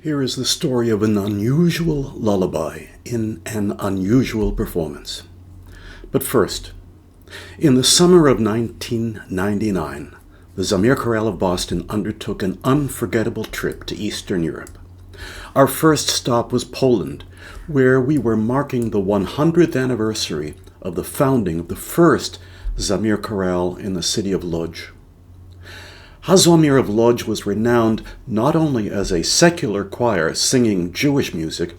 Here is the story of an unusual lullaby in an unusual performance. But first, in the summer of 1999, the Zamir Chorale of Boston undertook an unforgettable trip to Eastern Europe. Our first stop was Poland, where we were marking the 100th anniversary of the founding of the first Zamir Chorale in the city of Lodz. Zamir of Lodz was renowned not only as a secular choir singing Jewish music,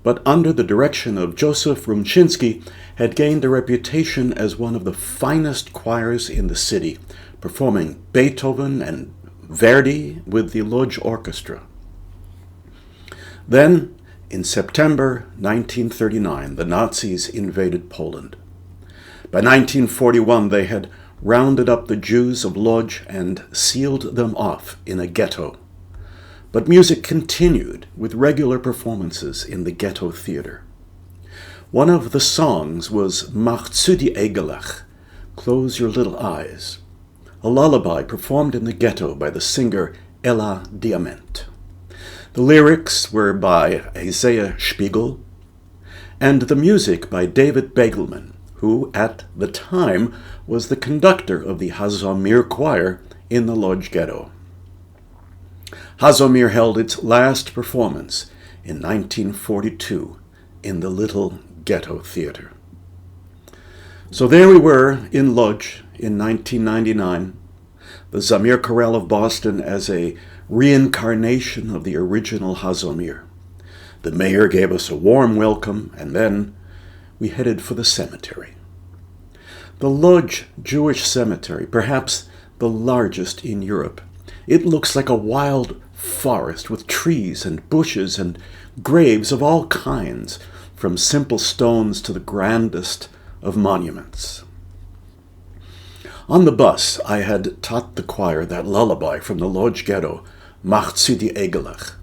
but under the direction of Joseph Rumchinsky had gained a reputation as one of the finest choirs in the city, performing Beethoven and Verdi with the Lodz Orchestra. Then, in September 1939, the Nazis invaded Poland. By 1941, they had rounded up the Jews of Lodz and sealed them off in a ghetto. But music continued with regular performances in the Ghetto theater. One of the songs was Makh Tsu Di Eygelekh, Close Your Little Eyes, a lullaby performed in the Ghetto by the singer Ella Diamant. The lyrics were by Isaiah Shpigl, and the music by David Beyglman, who at the time was the conductor of the Zamir choir in the Lodz Ghetto. Zamir held its last performance in 1942 in the little Ghetto theater. So there we were in Lodz in 1999, the Zamir Chorale of Boston as a reincarnation of the original Zamir. The mayor gave us a warm welcome, and then we headed for the cemetery. The Lodz Jewish Cemetery, perhaps the largest in Europe. It looks like a wild forest with trees and bushes and graves of all kinds, from simple stones to the grandest of monuments. On the bus, I had taught the choir that lullaby from the Lodz Ghetto, Makh Tsu Di Eygelekh.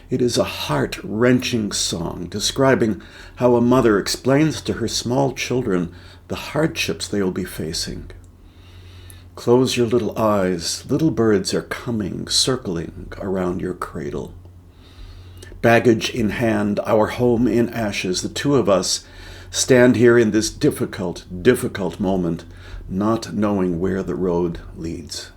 It is a heart-wrenching song describing how a mother explains to her small children the hardships they will be facing. Close your little eyes, little birds are coming, circling around your cradle. Baggage in hand, our home in ashes, the two of us stand here in this difficult moment, not knowing where the road leads.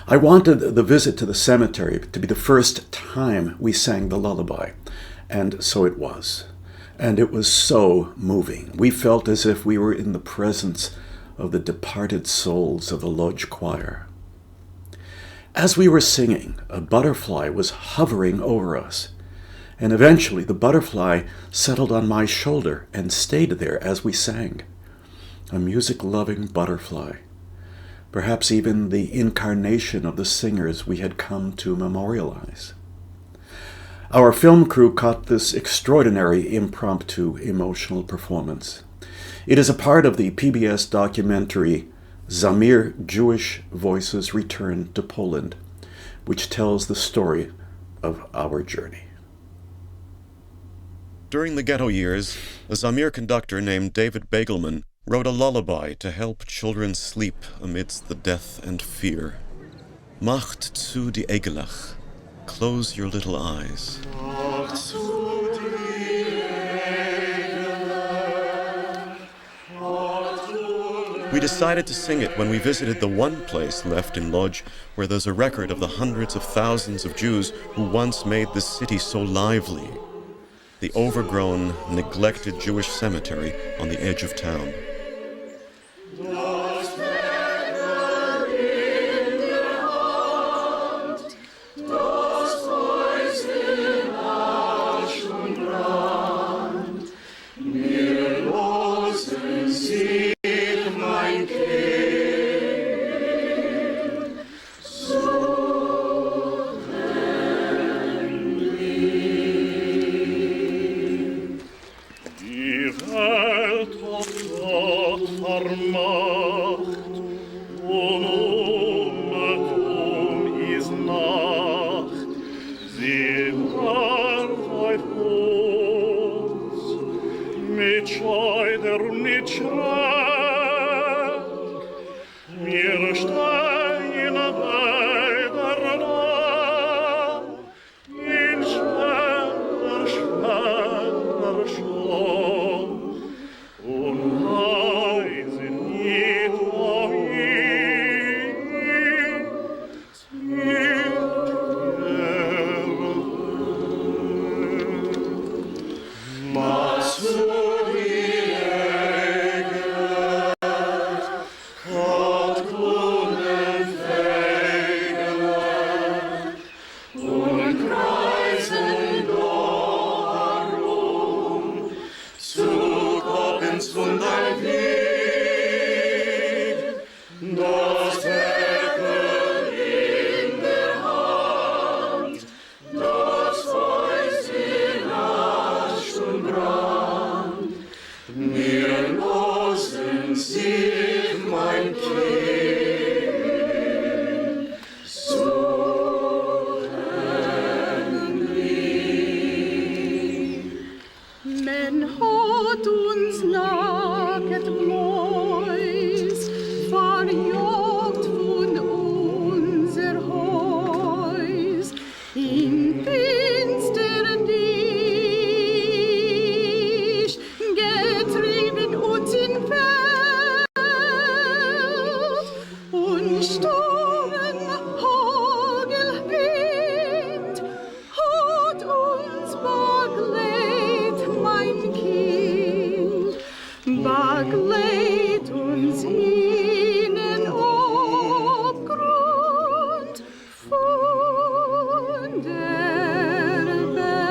I wanted the visit to the cemetery to be the first time we sang the lullaby, and so it was. And it was so moving. We felt as if we were in the presence of the departed souls of the Lodz choir. As we were singing, a butterfly was hovering over us, and eventually the butterfly settled on my shoulder and stayed there as we sang. A music-loving butterfly. Perhaps even the incarnation of the singers we had come to memorialize. Our film crew caught this extraordinary impromptu emotional performance. It is a part of the PBS documentary Zamir Jewish Voices Return to Poland, which tells the story of our journey. During the Ghetto years, a Zamir conductor named David Beyglman wrote a lullaby to help children sleep amidst the death and fear. Makh Tsu Di Eygelekh, Close Your Little Eyes. We decided to sing it when we visited the one place left in Lodz where there's a record of the hundreds of thousands of Jews who once made this city so lively. The overgrown, neglected Jewish cemetery on the edge of town. Wir stehen bei der Nacht. Kommens von dein Weg, das Werkel in der Hand, das Feuer in Asch und Brand, mir losen sich mein Kind, so Men hat uns laget Mäus, verjagt von unser Haus, in finster Dich, getrieben uns in Feld, und Sturm, Hagel, Wind, hat uns begleit, mein Kind, begleit uns in den Abgrund von der Welt.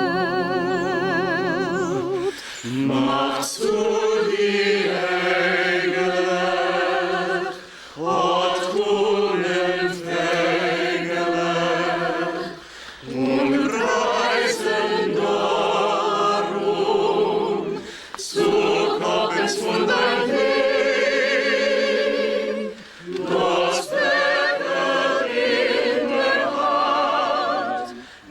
Makh Tsu Di Eygelekh, hat Kunen Eygelekh, und reisen darum zu Kommens von dein Weg, das Werkel in der Hand,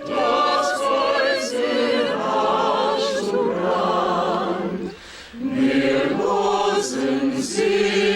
das Feuer in Asch und Brand, wir losen sie